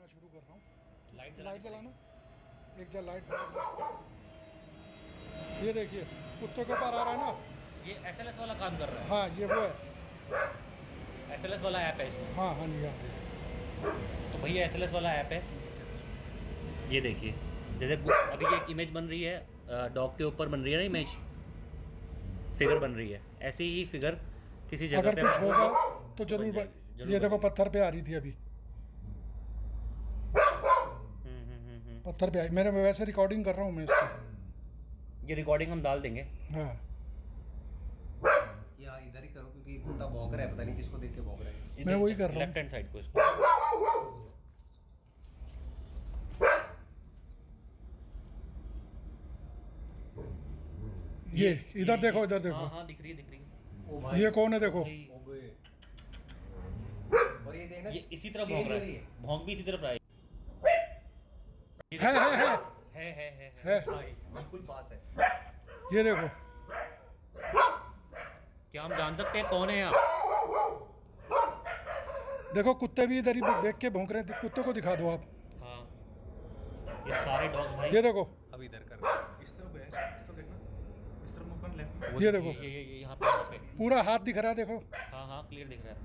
बनाना शुरू कर रहा हूँ। लाइट जलाना, एक जल लाइट। ये देखिए कुत्ते के ऊपर आ रहा है ना, ये एसएलएस वाला काम कर रहा है। हाँ ये वो है, एसएलएस वाला ऐप है इसमें। हाँ हाँ जी हाँ जी। तो भैया एसएलएस वाला ऐप है, ये देखिए। जैसे अभी ये एक इमेज बन रही है, डॉग के ऊपर बन रही है ना इमेज, फिगर बन रही है, ऐसे ही फिगर किसी जगह अगर पे कुछ होगा तो बन जरूर जाएगी, ये देखो पत्थर पे आ रही थी अभी, पत्थर पे आई। मैंने वैसे रिकॉर्डिंग कर रहा हूँ मैं इसकी। ये रिकॉर्डिंग हम डाल देंगे। हाँ या इधर ही करो क्योंकि कुत्ता भौंक रहा है, पता नहीं किसको देख के भौंक रहा है। मैं वही कर रहा हूँ। लेफ्ट हैंड साइड को इसको। ये इधर देखो, इधर देखो। हाँ हाँ दिख रही है, दिख रही है। ओ भाई ये कौन है देखो। ओबे। और ये देखना, ये इसी तरफ चेंज भौंक रहा हो रही है, है। भौंक भी इसी तरफ रहा है। है है। भाई बिल्कुल पास है। ये देखो, क्या हम जान सकते हैं कौन है आप? देखो कुत्ते भी इधर ही देख के भौंक रहे हैं। कुत्ते को दिखा दो आप। हाँ, ये सारे डॉग्स भाई। ये देखो, अब इधर कर रहा है। इस तरफ है, इस तरफ देखना, इस तरफ मूव करना, लेफ्ट में। ये देखो ये यहाँ पे पूरा हाथ दिख रहा है, देखो। हाँ हाँ क्लियर दिख रहा है।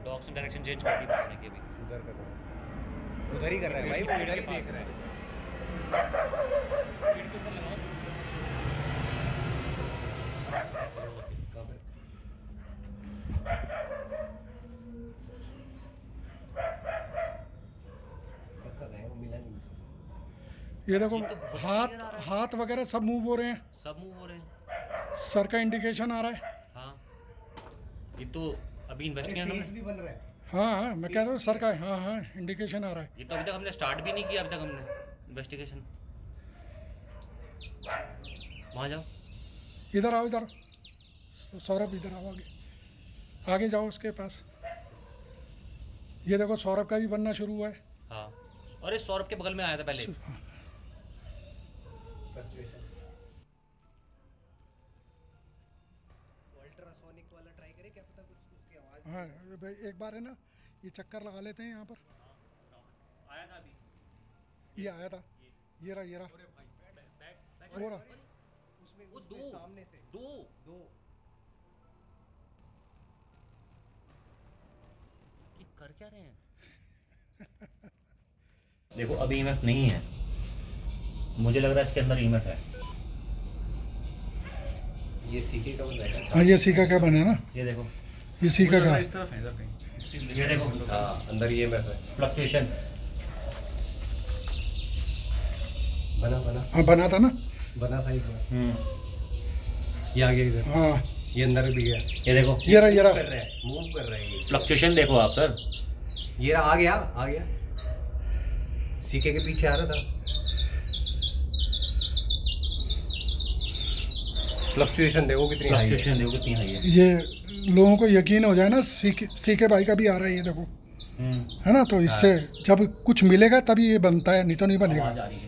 डॉग्स ने डायरेक्शन चेंज कर दी भागने की भी। उधर कर रहा है, उधर ही कर रहा है भाई, वो इधर ही देख रहा है। पेड़ के ऊपर लगाओ। क्या कर रहे हैं, वो मिला नहीं। ये देखो ये तो बहुत हाथ clear आ रहा है। हाथ वगैरह सब मूव हो रहे हैं। सब मूव हो रहे हैं। सर का इंडिकेशन आ रहा है। हाँ, ये तो अभी अरे इन्वेस्टिगेशन फेस भी बन रहा है। हाँ हाँ मैं कह रहा हूँ सर का, हाँ हाँ इंडिकेशन आ रहा है। ये तो अभी तक हमने स्टार्ट भी नहीं किया, अभी तक हमने इन्वेस्टिगेशन। वहाँ जाओ। इधर आओ, इधर सौरभ, इधर आओ, आगे आगे जाओ उसके पास। ये देखो सौरभ का भी बनना शुरू हुआ है। हाँ, अरे सौरभ के बगल में आया था पहले। अल्ट्रासोनिक वाला ट्राई करें, क्या पता कुछ उसकी आवाज। हाँ भाई एक बार है ना, ये चक्कर लगा लेते हैं यहाँ पर। आया था अभी। ये आया था, ये रहा, ये रहा, हो रहा। उसमें वो उसमें दो सामने से दो दो। ये कर क्या रहे हैं? देखो अभी ईएमएफ नहीं है, मुझे लग रहा है इसके अंदर ईएमएफ है। ये सीके का बन रहा है। हाँ ये सीका का बना ना, ये देखो, ये सीका का। इस तरफ है, इधर कहीं। ये देखो हाँ अंदर ये मैप है। फ्लक्चुएशन। बना बना हाँ बना था ना। बना था एक बार। ये आ गया इधर, हाँ ये अंदर भी गया। ये देखो ये रहा, ये कर रहा। रहा है, मूव कर रहा है ये। फ्लक्चुएशन देखो आप सर। ये रहा, आ गया आ गया। सीके के पीछे आ रहा था। फ्लक्चुएशन देखो कितनी हाई है। फ्लक्चुएशन देखो कितनी हाई है। ये लोगों को यकीन हो जाए ना, सीके भाई का भी आ रहा है, ये देखो है ना। तो इससे जब कुछ मिलेगा तभी ये बनता है, नहीं तो नहीं बनेगा। आवाज आ रही है।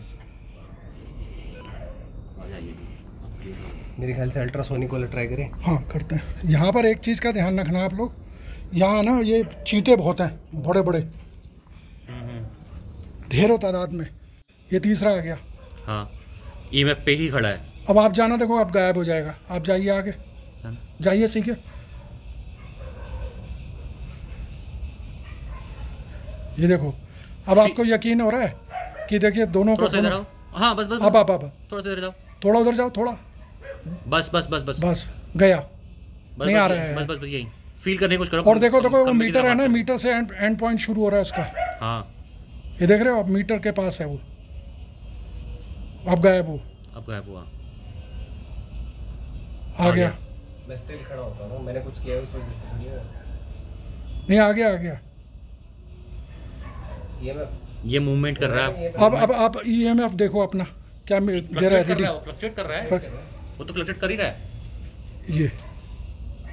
मेरे ख्याल से अल्ट्रासोनिक वाला ट्राई करें। हाँ करते हैं। यहाँ पर एक चीज़ का ध्यान रखना आप लोग, यहाँ ना ये चींटे बहुत हैं, बड़े बड़े, ढेरों तादाद में। ये तीसरा आ गया। हाँ, ईएमएफ पे ही खड़ा है। अब आप जाना, देखो अब गायब हो जाएगा। आप जाइए आगे, है ना? जाइए सीखे। ये देखो अब आपको यकीन हो रहा है कि देखिए दोनों को थोड़ा सा इधर आओ। हाँ बस बस अब थोड़ा सा इधर जाओ। थोड़ा उधर जाओ, थोड़ा बस बस बस बस बस गया, बस नहीं बस आ रहा है। बस बस बस यही फील करने की कोशिश करो। और देखो देखो वो कम की मीटर तरफ है ना, बात करो। मीटर से एंड पॉइंट शुरू हो रहा है उसका। हाँ, ये देख रहे हो, अब मीटर के पास है वो, अब गायब वो, अब गायब हुआ। आ गया। मैं स्टिल खड़ा होता हूँ ना, मैंने कुछ किया है उस वजह से नहीं आ गया, आ गया। ये मैं ये मूवमेंट कर रहा है। अब आप ईएमएफ देखो अपना क्या दे रहा है, फ्लक्चुएट कर रहा है, रीडिंग। वो फ्लक्चुएट कर रहा है। वो तो फ्लक्चुएट कर ही रहा है।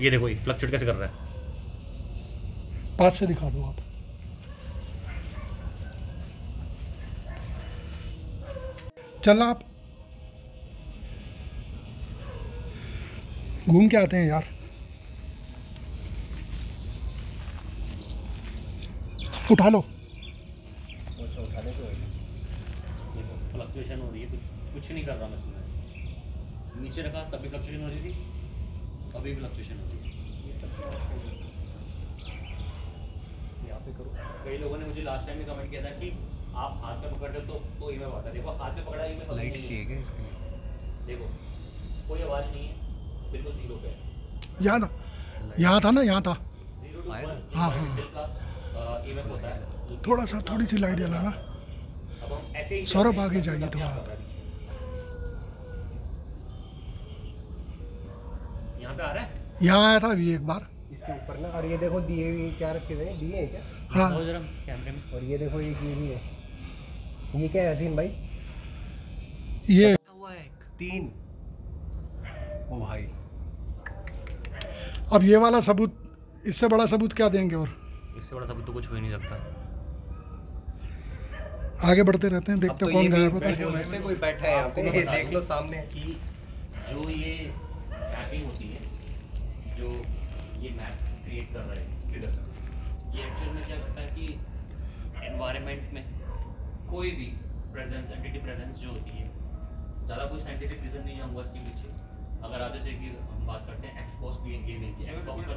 ये देखो, ये फ्लक्चुएट कैसे कर रहा है। पास से दिखा दो आप। चलना आप, घूम के आते हैं यार। उठा लो। अच्छा उठाने से होगा। देखो फ्लक्चुएशन हो रही है, कुछ नहीं कर रहा मैं इसमें। नीचे रखा तब भी फ्लक्चुएशन हो रही थी, अभी भी फ्लक्चुएशन हो रही है। यहाँ पे करो। कई लोगों ने मुझे लास्ट टाइम में कमेंट किया था कि आप हाथ पे पकड़ रहे हो तो ईमेल आता है। देखो हाथ पे पकड़ा ईमेल लाइट सी है क्या इसके लिए? देखो कोई आवाज़ नहीं है, बिल्कुल जीरो पे है। यहाँ था, यहाँ था ना, यहाँ था। 0 to आया ना? 1 हाँ, हाँ। पिक्सल का ईमेल होता है। थोड़ी सी लाइट जलाना। अब हम ऐसे ही सौरभ आगे जाइए थोड़ा। यहाँ पे आ रहा है। यहाँ आया था अभी एक बार। इसके ऊपर ना, और ये देखो दिए भी क्या रखे हुए हैं, दिए हैं क्या? हाँ, बहुत जरा कैमरे में। और ये देखो एक ये भी है। ये क्या है हसीन भाई? ये 3। ओ भाई अब ये वाला सबूत, इससे बड़ा सबूत क्या देंगे? और इससे बड़ा सबूत तो कुछ हो ही नहीं सकता। आगे बढ़ते रहते हैं, अब देखते तो कौन ये भी गायब होता बैठे है। हुए थे, कोई बैठा है यहाँ पे, आपको मैं ये बता देख दूं लो सामने। कि जो ये मैपिंग होती है, जो ये मैप क्रिएट कर रहा है फिगर, ये एक्चुअल में क्या करता है कि एनवायरनमेंट में कोई भी प्रेजेंस, एंटिटी प्रेजेंस जो होती है, ज़्यादा कोई साइंटिफिक रीज़न नहीं होगा इसके पीछे। अगर आप जैसे कि हम बात करते हैं एक्सपॉक्स गेमिंग की, एक्सपॉक्स का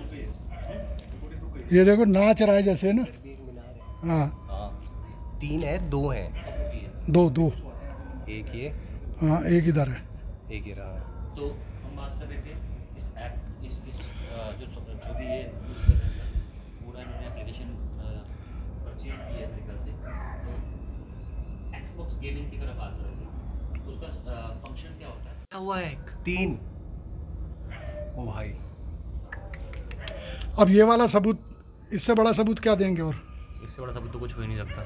ये देखो नाच रहा है जैसे ना। भी एक मीनार है। हाँ, हाँ 3 है, 2 है। दो दो। एक ये, हाँ, एक इधर है। एक ये रहा। तो हम बात कर रहे थे इस ऐप, इस जो भी ये यूज़ कर रहे हैं, पूरा इन्होंने एप्लीकेशन परचेज की है मेरे ख्याल से। तो एक्सबॉक्स गेमिंग की अगर बात करेंगे तो उसका फंक्शन क्या होता है? 3। ओ भाई अब ये वाला सबूत, इससे बड़ा सबूत क्या देंगे? और इससे बड़ा सबूत तो कुछ हो ही नहीं सकता।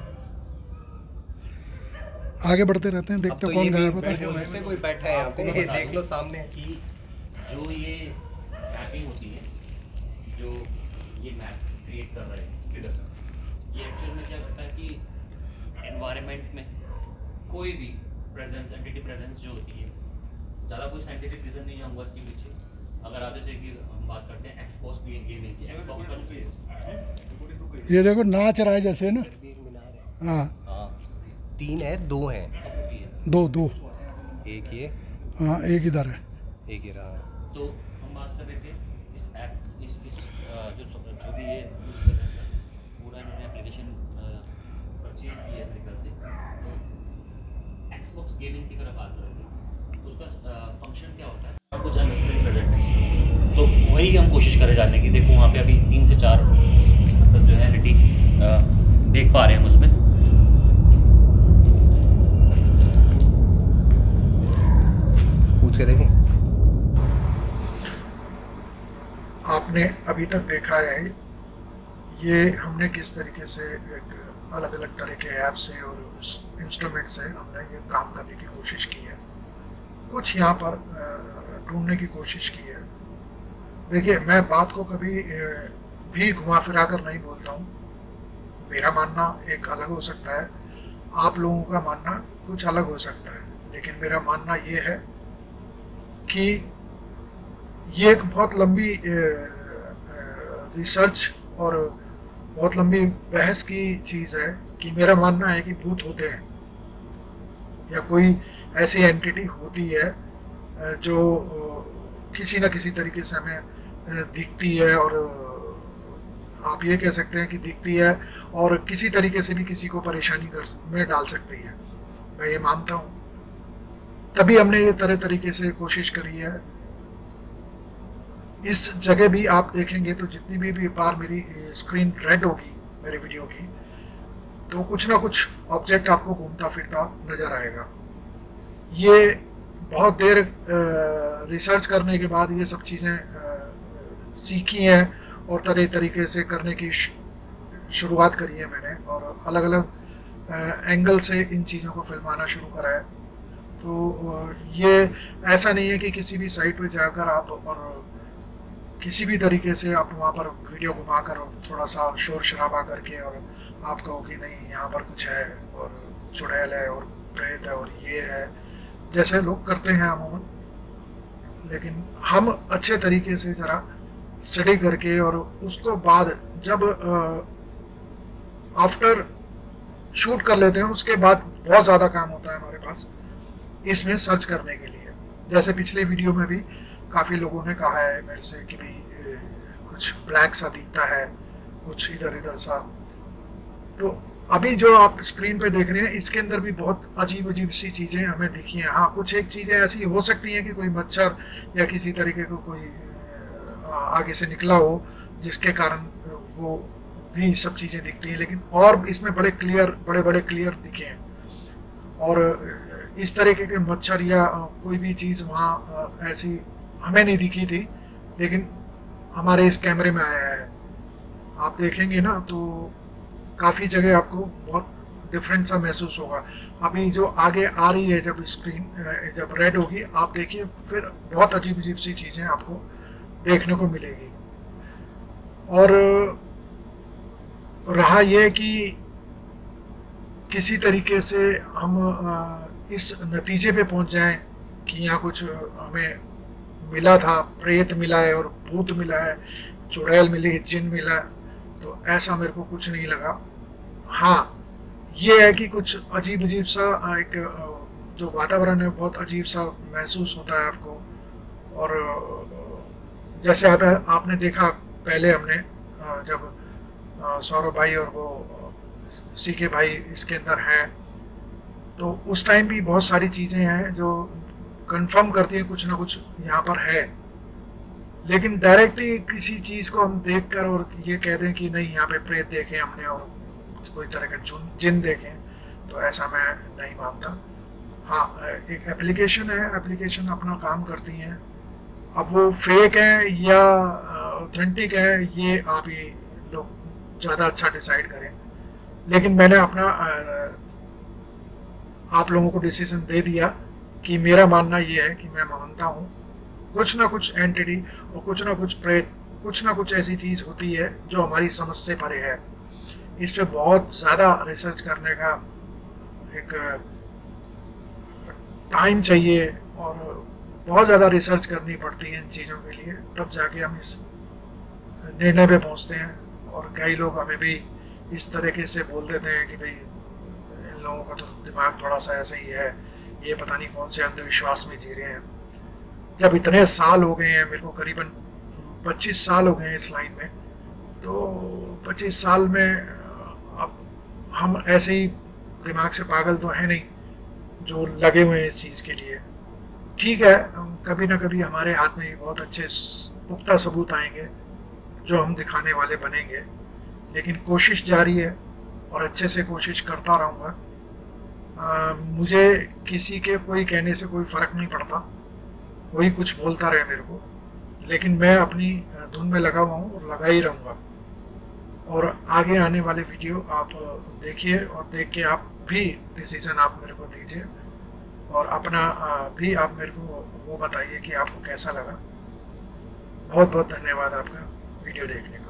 आगे बढ़ते रहते हैं, अब देखते तो कौन ये भी गायब होता बैठे है। हुए थे, कोई बैठा है यहाँ पे, आपको ये मैं देख लो बता सामने। दूं कि जो ये मैपिंग होती है, जो ये मैप क्रिएट कर रहा है फिगर, ये एक्चुअल में क्या करता है कि एनवायरनमेंट में कोई भी प्रेजेंस, एंटिटी प्रेजेंस जो होती है, ज़्यादा कोई साइंटिफिक रीज़न नहीं होगा इसके पीछे। अगर आप जैसे कि हम बात करते हैं एक्सपॉक्स गेमिंग की, एक्सपॉक्स का ये देखो नाच रहा है जैसे ना। भी एक मीनार है। हाँ, हाँ 3 है, 2 है। दो दो। एक ये, हाँ, एक इधर है। एक ये रहा। तो हम बात कर रहे थे इस ऐप, इस जो भी ये यूज़ कर रहे हैं, पूरा इन्होंने एप्लीकेशन परचेज की है मेरे ख्याल से। तो एक्सबॉक्स गेमिंग की अगर बात करेंगे तो उसका फंक्शन क्या होता है? कुछ अनस्क्रीन प्रेजेंट है, तो वही हम कोशिश करें जानने की। देखो वहाँ पे अभी 3 से 4 मतलब जो है एंटिटी देख पा रहे हैं हम उसमें। पूछ के देखें। आपने अभी तक देखा है ये हमने किस तरीके से एक अलग अलग तरह के ऐप से और इंस्ट्रूमेंट से हमने ये काम करने की कोशिश की है। कुछ यहाँ पर ढूंढने की कोशिश की है। देखिए, मैं बात को कभी भी घुमा फिरा कर नहीं बोलता हूँ। मेरा मानना एक अलग हो सकता है, आप लोगों का मानना कुछ अलग हो सकता है, लेकिन मेरा मानना ये है कि ये एक बहुत लंबी रिसर्च और बहुत लंबी बहस की चीज़ है कि मेरा मानना है कि भूत होते हैं या कोई ऐसी एंटिटी होती है जो किसी न किसी तरीके से हमें दिखती है, और आप ये कह सकते हैं कि दिखती है और किसी तरीके से भी किसी को परेशानी में डाल सकती है। मैं ये मानता हूँ, तभी हमने ये तरह तरीके से कोशिश करी है। इस जगह भी आप देखेंगे तो जितनी भी बार मेरी स्क्रीन रेड होगी मेरी वीडियो की, तो कुछ ना कुछ ऑब्जेक्ट आपको घूमता फिरता नज़र आएगा। ये बहुत देर रिसर्च करने के बाद ये सब चीज़ें सीखी हैं और तरह तरीके से करने की शुरुआत करी है मैंने, और अलग अलग एंगल से इन चीज़ों को फिल्माना शुरू करा है। तो ये ऐसा नहीं है कि किसी भी साइट पे जाकर आप और किसी भी तरीके से आप वहाँ पर वीडियो घुमाकर थोड़ा सा शोर शराबा करके और आप कहो कि नहीं यहाँ पर कुछ है और चुड़ैल है और प्रेत है और ये है, जैसे लोग करते हैं अमूमन। लेकिन हम अच्छे तरीके से ज़रा स्टडी करके और उसको बाद जब आफ्टर शूट कर लेते हैं, उसके बाद बहुत ज़्यादा काम होता है हमारे पास इसमें सर्च करने के लिए। जैसे पिछले वीडियो में भी काफ़ी लोगों ने कहा है मेरे से कि भाई कुछ ब्लैक सा दिखता है, कुछ इधर इधर सा। तो अभी जो आप स्क्रीन पे देख रहे हैं इसके अंदर भी बहुत अजीब अजीब सी चीज़ें हमें दिखी हैं। हाँ, कुछ एक चीज़ें ऐसी हो सकती हैं कि कोई मच्छर या किसी तरीके को कोई आगे से निकला हो जिसके कारण वो भी सब चीज़ें दिखती हैं, लेकिन और इसमें बड़े बड़े क्लियर दिखे हैं। और इस तरीके के मच्छर या कोई भी चीज़ वहाँ ऐसी हमें नहीं दिखी थी, लेकिन हमारे इस कैमरे में आया है। आप देखेंगे ना तो काफ़ी जगह आपको बहुत डिफरेंट सा महसूस होगा। अभी जो आगे आ रही है जब स्क्रीन जब रेड होगी, आप देखिए फिर बहुत अजीब अजीब सी चीज़ें आपको देखने को मिलेगी। और रहा यह कि किसी तरीके से हम इस नतीजे पे पहुंच जाएं कि यहाँ कुछ हमें मिला था, प्रेत मिला है और भूत मिला है, चुड़ैल मिली, जिन मिला, तो ऐसा मेरे को कुछ नहीं लगा। हाँ, ये है कि कुछ अजीब अजीब सा एक जो वातावरण है बहुत अजीब सा महसूस होता है आपको। और जैसे आपने देखा पहले हमने जब सौरभ भाई और वो सीके भाई इसके अंदर हैं, तो उस टाइम भी बहुत सारी चीज़ें हैं जो कंफर्म करती हैं कुछ ना कुछ यहाँ पर है। लेकिन डायरेक्टली किसी चीज़ को हम देखकर और ये कह दें कि नहीं यहाँ पे प्रेत देखे हमने और कोई तरह का जिन देखें, तो ऐसा मैं नहीं मानता। हाँ, एक एप्लीकेशन है, एप्लीकेशन अपना काम करती हैं। अब वो फेक है या ऑथेंटिक है ये आप ही लोग ज़्यादा अच्छा डिसाइड करें। लेकिन मैंने अपना आप लोगों को डिसीजन दे दिया कि मेरा मानना ये है कि मैं मानता हूँ कुछ ना कुछ एंटिटी और कुछ ना कुछ प्रेत, कुछ ना कुछ ऐसी चीज़ होती है जो हमारी समझ से परे है। इस पे बहुत ज़्यादा रिसर्च करने का एक टाइम चाहिए और बहुत ज़्यादा रिसर्च करनी पड़ती है इन चीज़ों के लिए, तब जाके हम इस निर्णय पे पहुंचते हैं। और कई लोग हमें भी इस तरीके से बोल देते हैं कि भाई इन लोगों का तो दिमाग थोड़ा सा ऐसा ही है, ये पता नहीं कौन से अंधविश्वास में जी रहे हैं। जब इतने साल हो गए हैं, मेरे को करीबन 25 साल हो गए हैं इस लाइन में, तो 25 साल में अब हम ऐसे ही दिमाग से पागल तो है नहीं जो लगे हुए हैं इस चीज़ के लिए। ठीक है, कभी ना कभी हमारे हाथ में बहुत अच्छे पुख्ता सबूत आएंगे जो हम दिखाने वाले बनेंगे, लेकिन कोशिश जारी है और अच्छे से कोशिश करता रहूँगा। मुझे किसी के कोई कहने से कोई फ़र्क नहीं पड़ता, कोई कुछ बोलता रहे मेरे को, लेकिन मैं अपनी धुन में लगा हुआ हूँ और लगा ही रहूँगा। और आगे आने वाले वीडियो आप देखिए और देख के आप भी डिसीज़न आप मेरे को दीजिए और अपना भी आप मेरे को वो बताइए कि आपको कैसा लगा। बहुत बहुत धन्यवाद आपका वीडियो देखने का।